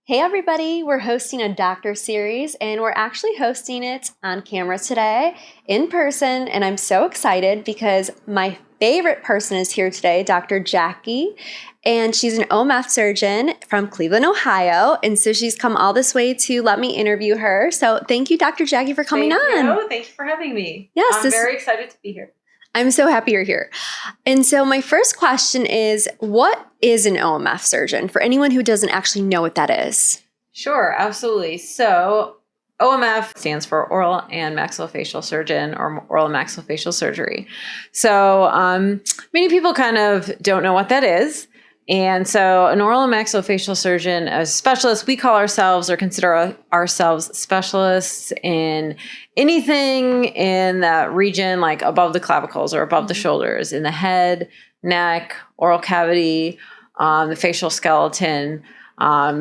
Hey everybody, we're hosting a doctor series and we're actually hosting it on camera today in person, and I'm so excited because my favorite person is here today, Dr. Jacci, and she's an OMF surgeon from Cleveland, Ohio, and so she's come all this way to let me interview her. So thank you, Dr. Jacci, for coming on. Thank you for having me. Yes, I'm very excited to be here. I'm so happy you're here. And so my first question is, what is an OMF surgeon for anyone who doesn't actually know what that is? Sure, absolutely. So OMF stands for oral and maxillofacial surgeon, or oral and maxillofacial surgery. So many people kind of don't know what that is. And so an oral and maxillofacial surgeon, as specialists, we call ourselves or consider ourselves specialists in anything in that region, like above the clavicles or above the shoulders, in the head, neck, oral cavity, the facial skeleton,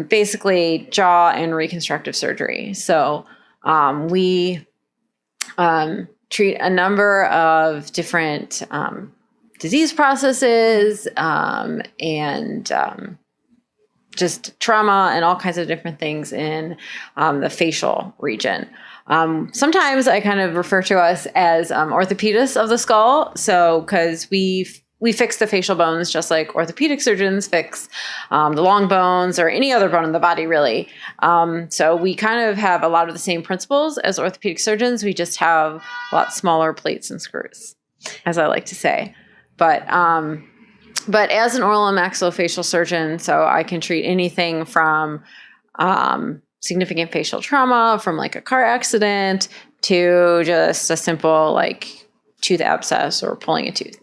basically jaw and reconstructive surgery. So we treat a number of different disease processes and just trauma and all kinds of different things in the facial region. Sometimes I kind of refer to us as orthopedists of the skull. So because we fix the facial bones just like orthopedic surgeons fix the long bones or any other bone in the body, really. So we kind of have a lot of the same principles as orthopedic surgeons. We just have a lot smaller plates and screws, as I like to say. But as an oral and maxillofacial surgeon, so I can treat anything from significant facial trauma, from like a car accident, to just a simple like tooth abscess or pulling a tooth.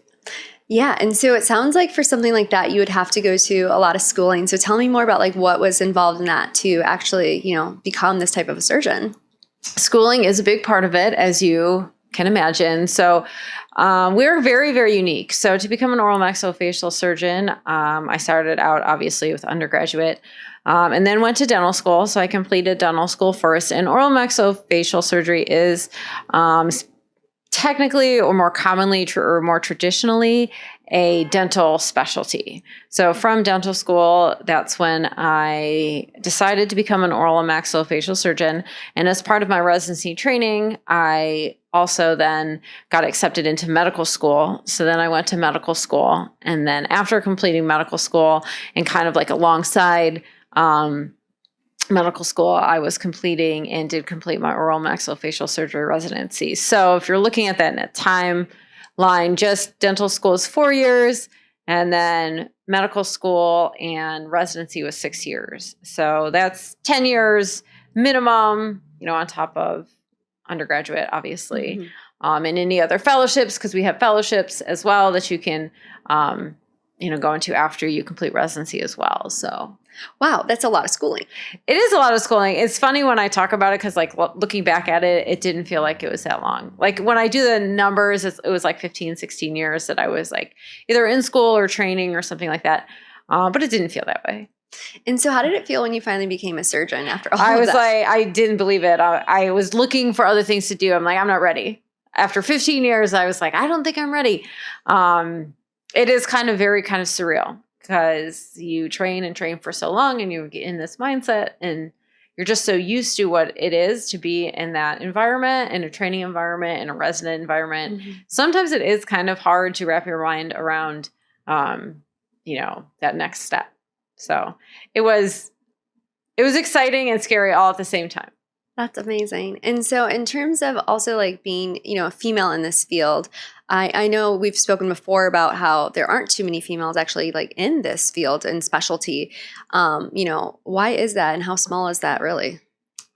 Yeah, and so it sounds like for something like that, you would have to go to a lot of schooling. So tell me more about like what was involved in that to actually, become this type of a surgeon. Schooling is a big part of it, as you can imagine. So we're very, very unique. So to become an oral maxillofacial surgeon, I started out obviously with undergraduate and then went to dental school. So I completed dental school first. And oral maxillofacial surgery is technically or more commonly or more traditionally a dental specialty. So from dental school, that's when I decided to become an oral and maxillofacial surgeon. And as part of my residency training, I also then got accepted into medical school. So then I went to medical school. And then after completing medical school and kind of like alongside medical school, I was completing and did complete my oral maxillofacial surgery residency. So if you're looking at that in a timeline, just dental school is 4 years, and then medical school and residency was 6 years. So that's 10 years minimum, on top of undergraduate, obviously, and any other fellowships, because we have fellowships as well that you can, go into after you complete residency as well. So. Wow, that's a lot of schooling. It is a lot of schooling. It's funny when I talk about it because, like, looking back at it, it didn't feel like it was that long. Like, when I do the numbers, it was like 15, 16 years that I was, like, either in school or training or something like that. But it didn't feel that way. And so how did it feel when you finally became a surgeon after all I of was that? like, I didn't believe it. I was looking for other things to do. I'm like, I'm not ready. After 15 years, I was like, I don't think I'm ready. It is kind of surreal. Because you train for so long and you get in this mindset and you're just so used to what it is to be in that environment, in a training environment, in a resident environment. Mm-hmm. Sometimes it is kind of hard to wrap your mind around, that next step. So it was exciting and scary all at the same time. That's amazing. And so in terms of also like being, a female in this field, I know we've spoken before about how there aren't too many females actually like in this field and specialty. Why is that and how small is that really?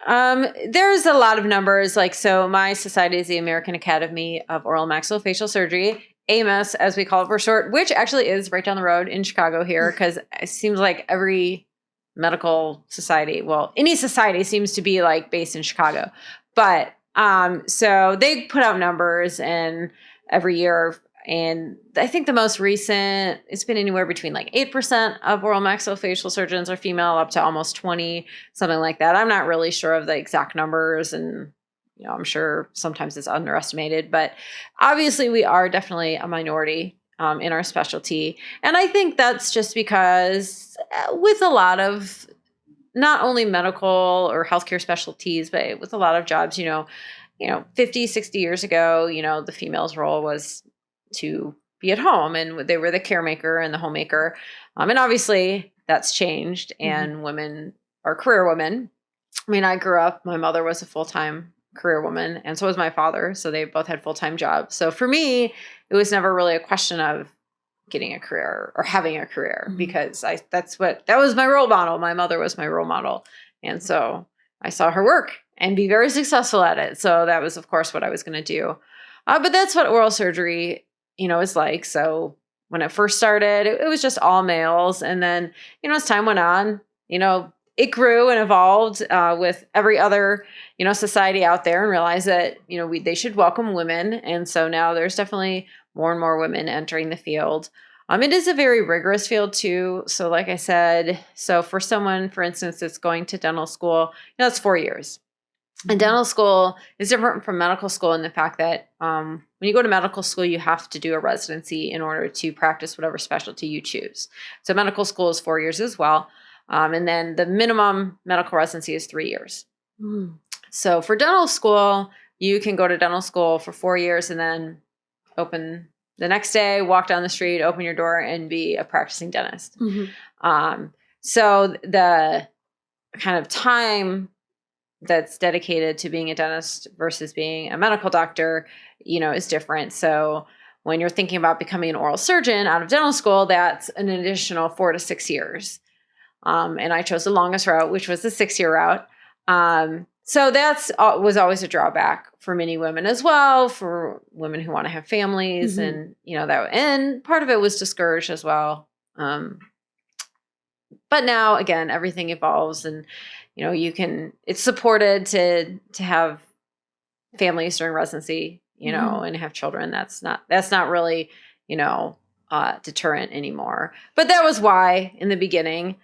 There's a lot of numbers. So my society is the American Academy of Oral and Maxillofacial Surgery, AMAS as we call it for short, which actually is right down the road in Chicago here, because it seems like every medical society, any society seems to be like based in Chicago. But so they put out numbers and every year, and I think the most recent, it's been anywhere between like 8% of oral maxillofacial surgeons are female up to almost 20, something like that. I'm not really sure of the exact numbers, and I'm sure sometimes it's underestimated, but obviously we are definitely a minority in our specialty. And I think that's just because with a lot of not only medical or healthcare specialties, but it was a lot of jobs, 50, 60 years ago, the female's role was to be at home, and they were the caremaker and the homemaker. And obviously that's changed, and women are career women. I mean, I grew up, my mother was a full-time career woman, and so was my father. So they both had full-time jobs. So for me, it was never really a question of getting a career or having a career, because that was my role model. My mother was my role model. And so I saw her work and be very successful at it. So that was, of course, what I was going to do. But that's what oral surgery, is like. So when it first started, it was just all males. And then, as time went on, it grew and evolved with every other, society out there, and realized that, they should welcome women. And so now there's definitely more and more women entering the field. It is a very rigorous field too. So like I said, so for someone, for instance, that's going to dental school, it's 4 years. And dental school is different from medical school in the fact that when you go to medical school, you have to do a residency in order to practice whatever specialty you choose. So medical school is 4 years as well. And then the minimum medical residency is 3 years. So for dental school, you can go to dental school for 4 years and then open the next day, walk down the street, open your door, and be a practicing dentist. So the kind of time that's dedicated to being a dentist versus being a medical doctor, is different. So when you're thinking about becoming an oral surgeon out of dental school, that's an additional 4 to 6 years. And I chose the longest route, which was the 6-year route. So that's was always a drawback for many women as well, for women who want to have families, and and part of it was discouraged as well. But now again, everything evolves, and it's supported to have families during residency, and have children. That's not really deterrent anymore. But that was why in the beginning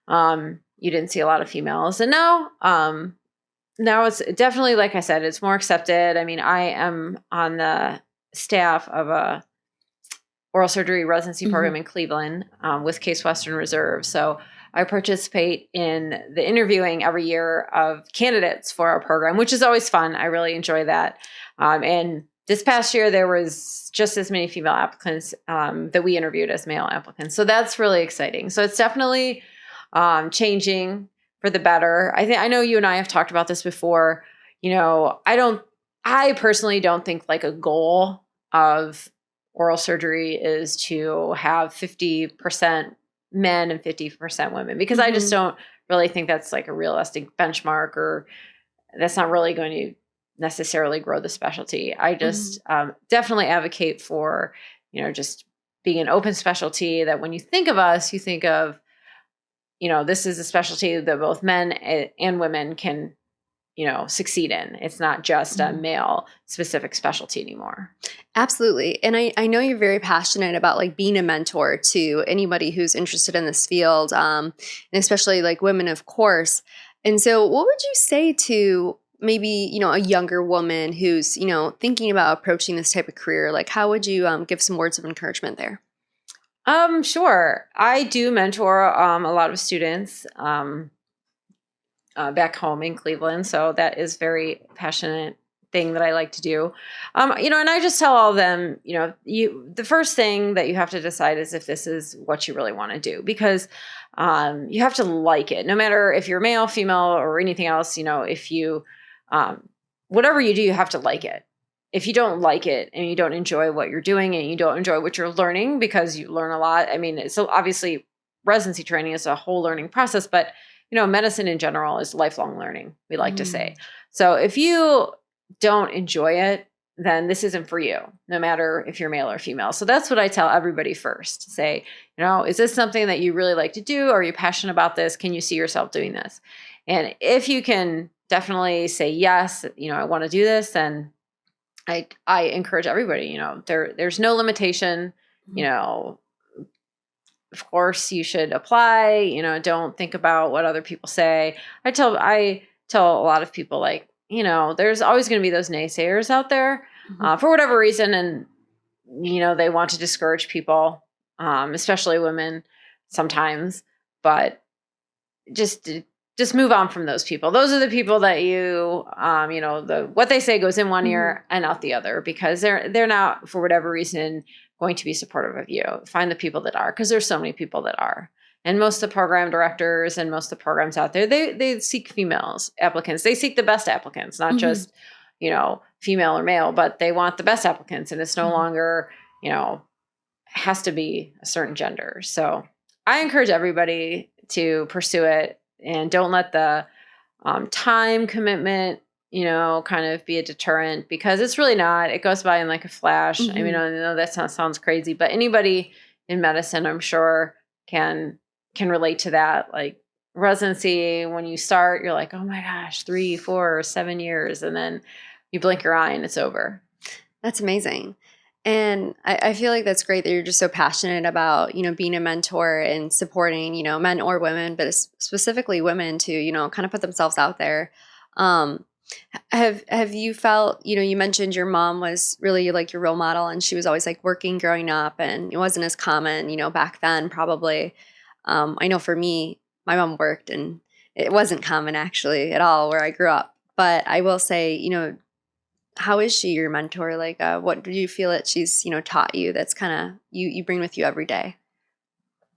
you didn't see a lot of females, and now it's definitely, like I said, it's more accepted. I mean, I am on the staff of a oral surgery residency program in Cleveland with Case Western Reserve. So I participate in the interviewing every year of candidates for our program, which is always fun. I really enjoy that. And this past year, there was just as many female applicants that we interviewed as male applicants. So that's really exciting. So it's definitely changing for the better. I know you and I have talked about this before. I personally don't think like a goal of oral surgery is to have 50% men and 50% women, because I just don't really think that's like a realistic benchmark, or that's not really going to necessarily grow the specialty. I just definitely advocate for, just being an open specialty, that when you think of us, you think of, this is a specialty that both men and women can, succeed in. It's not just a male specific specialty anymore. Absolutely. And I know you're very passionate about like being a mentor to anybody who's interested in this field, and especially like women, of course. And so what would you say to maybe, a younger woman who's, thinking about approaching this type of career? Like, how would you give some words of encouragement there? Sure. I do mentor a lot of students back home in Cleveland. So that is very passionate thing that I like to do. And I just tell all of them, the first thing that you have to decide is if this is what you really want to do, because you have to like it, no matter if you're male, female, or anything else. If you, whatever you do, you have to like it. If you don't like it and you don't enjoy what you're doing and you don't enjoy what you're learning, because you learn a lot. I mean, so obviously residency training is a whole learning process, but medicine in general is lifelong learning, we like to say. So if you don't enjoy it, then this isn't for you, no matter if you're male or female. So that's what I tell everybody first. Say, is this something that you really like to do? Are you passionate about this? Can you see yourself doing this? And if you can definitely say, yes, I want to do this, then I encourage everybody, there's no limitation, of course you should apply, don't think about what other people say. I tell a lot of people, like, there's always going to be those naysayers out there for whatever reason. And, they want to discourage people, especially women sometimes, but just just move on from those people. Those are the people that you, what they say goes in one ear and out the other, because they're not, for whatever reason, going to be supportive of you. Find the people that are, because there's so many people that are. And most of the program directors and most of the programs out there, they seek females applicants. They seek the best applicants, not just, female or male, but they want the best applicants. And it's no longer, has to be a certain gender. So I encourage everybody to pursue it, and don't let the time commitment, kind of be a deterrent, because it's really not. It goes by in like a flash. I mean, I know that sounds crazy, but anybody in medicine, I'm sure, can relate to that. Like residency, when you start, you're like, oh my gosh, 3, 4, 7 years. And then you blink your eye and it's over. That's amazing. And I feel like that's great that you're just so passionate about, being a mentor and supporting, men or women, but specifically women to, kind of put themselves out there. Have you felt, you mentioned your mom was really like your role model, and she was always like working growing up, and it wasn't as common, back then probably. I know for me, my mom worked, and it wasn't common actually at all where I grew up. But I will say, how is she your mentor? Like, what do you feel that she's, taught you that's kind of you bring with you every day?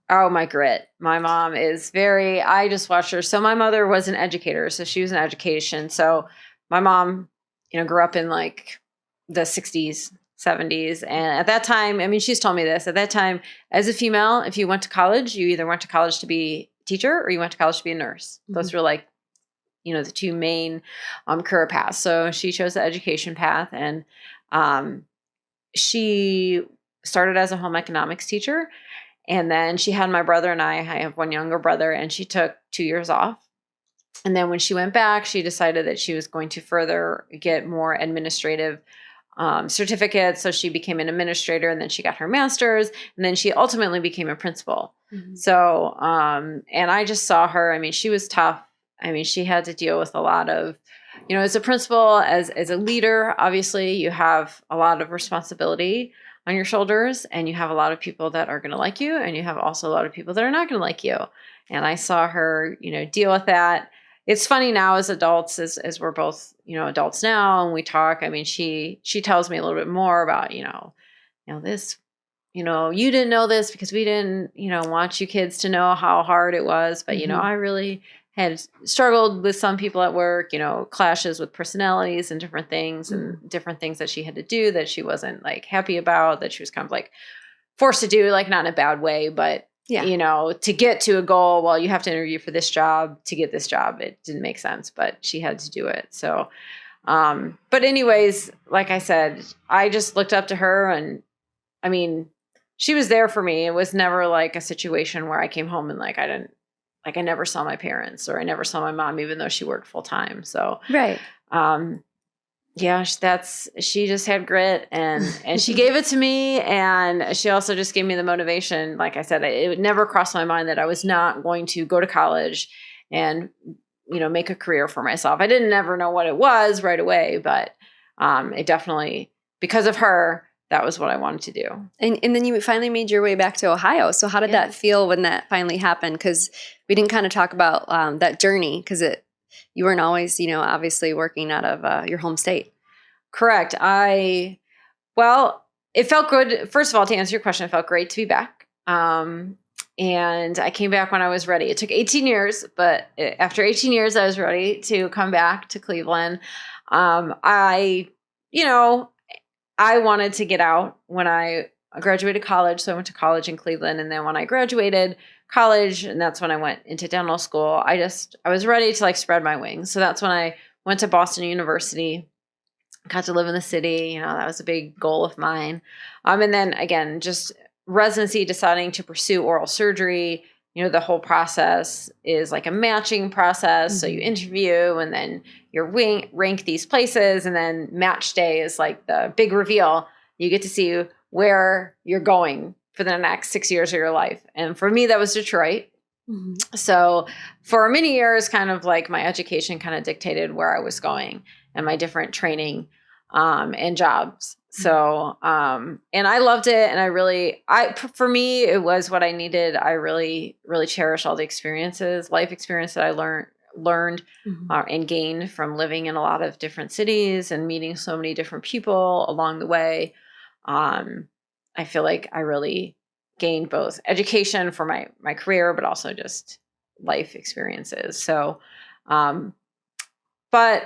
Oh, my grit. My mom is I just watched her. So my mother was an educator, so she was in education. So my mom, grew up in like the 60s, 70s. And at that time, I mean, she's told me this, at that time, as a female, if you went to college, you either went to college to be a teacher or you went to college to be a nurse. Those were like, the two main career paths. So she chose the education path, and she started as a home economics teacher. And then she had my brother and I have one younger brother, and she took 2 years off. And then when she went back, she decided that she was going to further get more administrative certificates. So she became an administrator, and then she got her master's, and then she ultimately became a principal. So, and I just saw her, I mean, she was tough. I mean, she had to deal with a lot of, as a principal, as a leader, obviously you have a lot of responsibility on your shoulders, and you have a lot of people that are going to like you, and you have also a lot of people that are not going to like you. And I saw her, deal with that. It's funny now as adults, as we're both, adults now, and we talk. I mean, she tells me a little bit more about, this, you didn't know this because we didn't, want you kids to know how hard it was. But, I really had struggled with some people at work, clashes with personalities and different things, and different things that she had to do that she wasn't like happy about, that she was kind of like forced to do, like not in a bad way, but to get to a goal, well, you have to interview for this job to get this job. It didn't make sense, but she had to do it. So, but anyways, like I said, I just looked up to her, and I mean, she was there for me. It was never like a situation where I came home and like, I never saw my parents, or I never saw my mom, even though she worked full time. So, right. She just had grit, and she gave it to me. And she also just gave me the motivation. Like I said, it never crossed my mind that I was not going to go to college and, make a career for myself. I didn't ever know what it was right away, but, it definitely, because of her, that was what I wanted to do. And then you finally made your way back to Ohio. So how did that feel when that finally happened? Because we didn't kind of talk about that journey, because you weren't always, obviously working out of your home state. Correct. It felt good. First of all, to answer your question, it felt great to be back. And I came back when I was ready. It took 18 years, but after 18 years, I was ready to come back to Cleveland. I wanted to get out when I graduated college. So I went to college in Cleveland. And then when I graduated college, and that's when I went into dental school, I was ready to like spread my wings. So that's when I went to Boston University, got to live in the city. That was a big goal of mine. And then again, just residency, deciding to pursue oral surgery. The whole process is like a matching process. So you interview, and then you're rank these places, and then match day is like the big reveal. You get to see where you're going for the next 6 years of your life. And for me, that was Detroit. So for many years, kind of like my education kind of dictated where I was going and my different training and jobs. So, and I loved it. And for me, it was what I needed. I really, really cherish all the life experience that I learned learned and gained from living in a lot of different cities and meeting so many different people along the way. I feel like I really gained both education for my career, but also just life experiences. So, but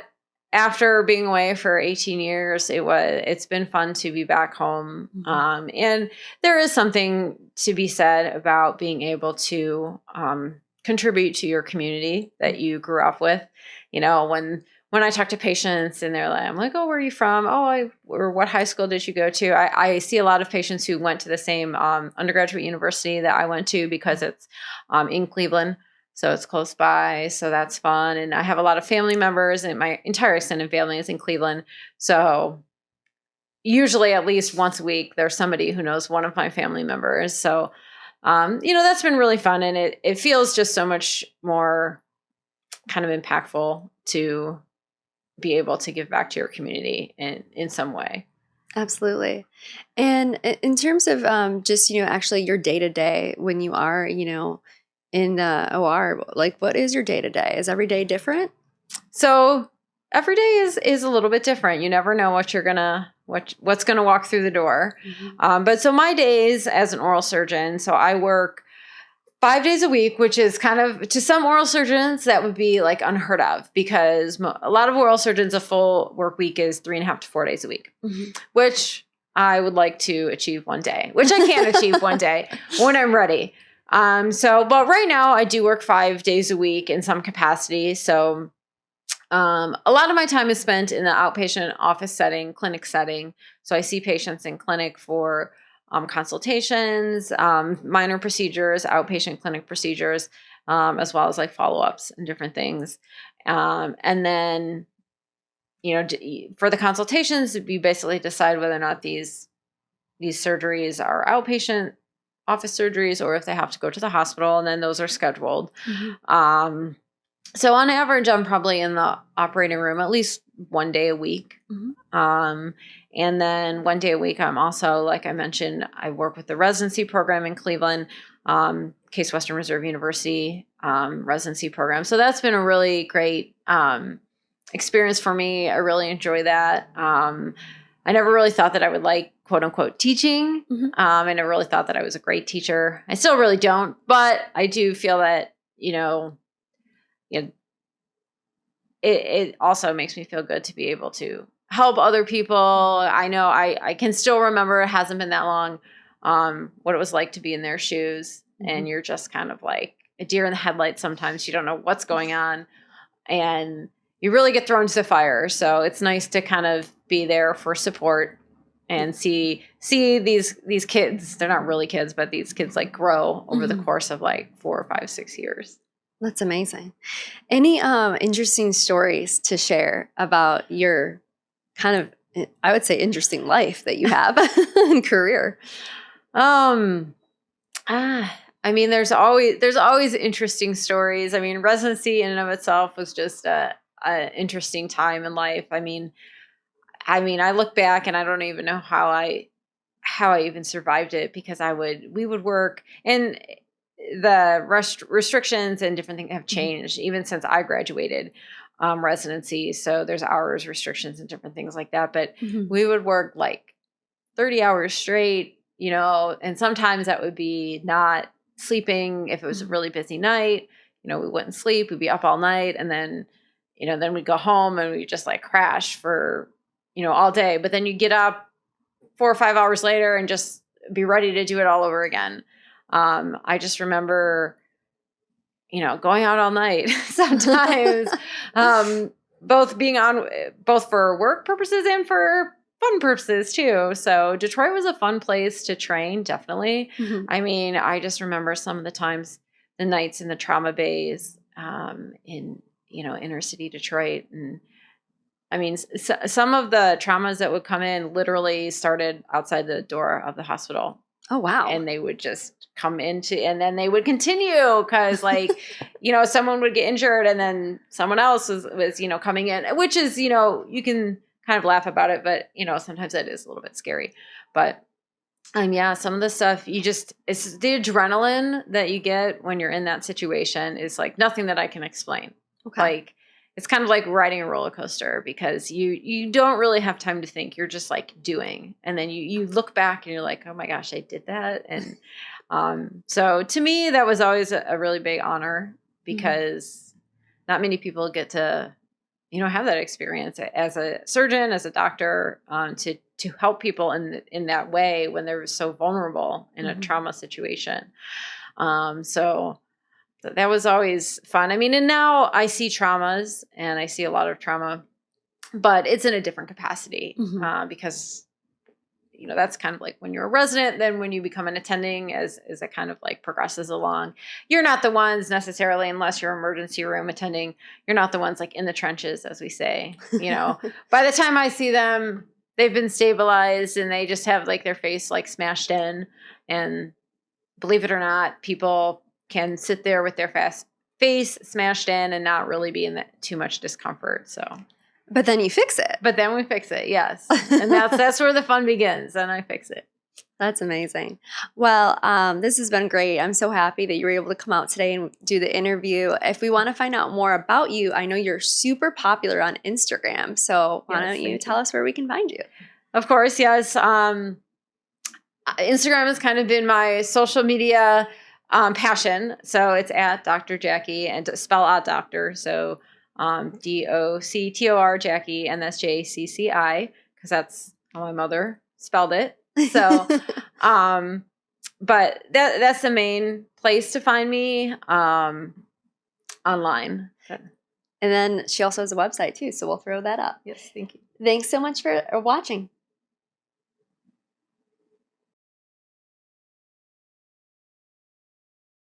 after being away for 18 years, it's been fun to be back home. And there is something to be said about being able to contribute to your community that you grew up with. You know, when I talk to patients and I'm like, oh, where are you from? Oh, or what high school did you go to? I see a lot of patients who went to the same undergraduate university that I went to because it's in Cleveland. So it's close by. So that's fun. And I have a lot of family members, and my entire extended family is in Cleveland. So usually at least once a week, there's somebody who knows one of my family members. So, that's been really fun. And it feels just so much more kind of impactful to be able to give back to your community in some way. Absolutely. And in terms of just, actually your day-to-day when you are, in OR, like what is your day-to-day? Is every day different? So every day is a little bit different. You never know what's gonna walk through the door. But so my days as an oral surgeon, so I work 5 days a week, which is kind of, to some oral surgeons, that would be like unheard of, because a lot of oral surgeons, a full work week is 3.5 to 4 days a week, which I would like to achieve one day, which I can achieve one day when I'm ready. But right now I do work 5 days a week in some capacity. So, a lot of my time is spent in the outpatient office setting, clinic setting. So I see patients in clinic for consultations, minor procedures, outpatient clinic procedures, as well as like follow-ups and different things. And then, for the consultations, we basically decide whether or not these surgeries are outpatient office surgeries or if they have to go to the hospital, and then those are scheduled. So on average, I'm probably in the operating room at least one day a week. And then one day a week, I'm also, like I mentioned, I work with the residency program in Cleveland, Case Western Reserve University residency program. So that's been a really great experience for me. I really enjoy that. I never really thought that I would like, quote unquote, teaching. I never really thought that I was a great teacher. I still really don't, but I do feel that, it also makes me feel good to be able to help other people. I know I can still remember, it hasn't been that long, what it was like to be in their shoes. And you're just kind of like a deer in the headlights sometimes. You don't know what's going on. And you really get thrown to the fire. So it's nice to kind of be there for support and see these kids. They're not really kids, but these kids like grow over the course of like 4 or 5, 6 years. That's amazing. Any interesting stories to share about your kind of, I would say, interesting life that you have and career? I mean, there's always interesting stories. I mean, residency in and of itself was just a interesting time in life. I mean, I look back and I don't even know how I even survived it, because we would work, and the restrictions and different things have changed even since I graduated residency. So there's hours restrictions and different things like that. But we would work like 30 hours straight, and sometimes that would be not sleeping. If it was a really busy night, we wouldn't sleep. We'd be up all night, and then, then we'd go home and we'd just like crash for, all day. But then you get up 4 or 5 hours later and just be ready to do it all over again. I just remember, going out all night sometimes, both for work purposes and for fun purposes too. So Detroit was a fun place to train, definitely. I mean, I just remember some of the nights in the trauma bays, in, inner city Detroit. And I mean, some of the traumas that would come in literally started outside the door of the hospital. Oh, wow. And they would just come into, and then they would continue because like, someone would get injured and then someone else was, coming in, which is, you can kind of laugh about it, but, sometimes that is a little bit scary. But, yeah, some of the stuff it's the adrenaline that you get when you're in that situation is like nothing that I can explain. Okay. Like, it's kind of like riding a roller coaster because you don't really have time to think. You're just like doing. And then you look back and you're like, oh my gosh, I did that. And so to me, that was always a really big honor because not many people get to, have that experience as a surgeon, as a doctor, to help people in that way when they're so vulnerable in a trauma situation. So that was always fun. I mean, and now I see traumas and I see a lot of trauma, but it's in a different capacity because, that's kind of like when you're a resident, then when you become an attending as it kind of like progresses along, you're not the ones necessarily, unless you're emergency room attending, you're not the ones like in the trenches, as we say, by the time I see them, they've been stabilized and they just have like their face like smashed in. And believe it or not, people can sit there with their face smashed in and not really be in too much discomfort. So, but then you fix it. But then we fix it, yes, and that's where the fun begins. And I fix it. That's amazing. Well, this has been great. I'm so happy that you were able to come out today and do the interview. If we want to find out more about you, I know you're super popular on Instagram. So why don't you tell us where we can find you? Of course, yes. Instagram has kind of been my social media passion. So it's at Dr. Jacci, and to spell out doctor. So DOCTOR Jacci, and that's JCCI, because that's how my mother spelled it. So, but that's the main place to find me online. And then she also has a website too. So we'll throw that up. Yes, thank you. Thanks so much for watching.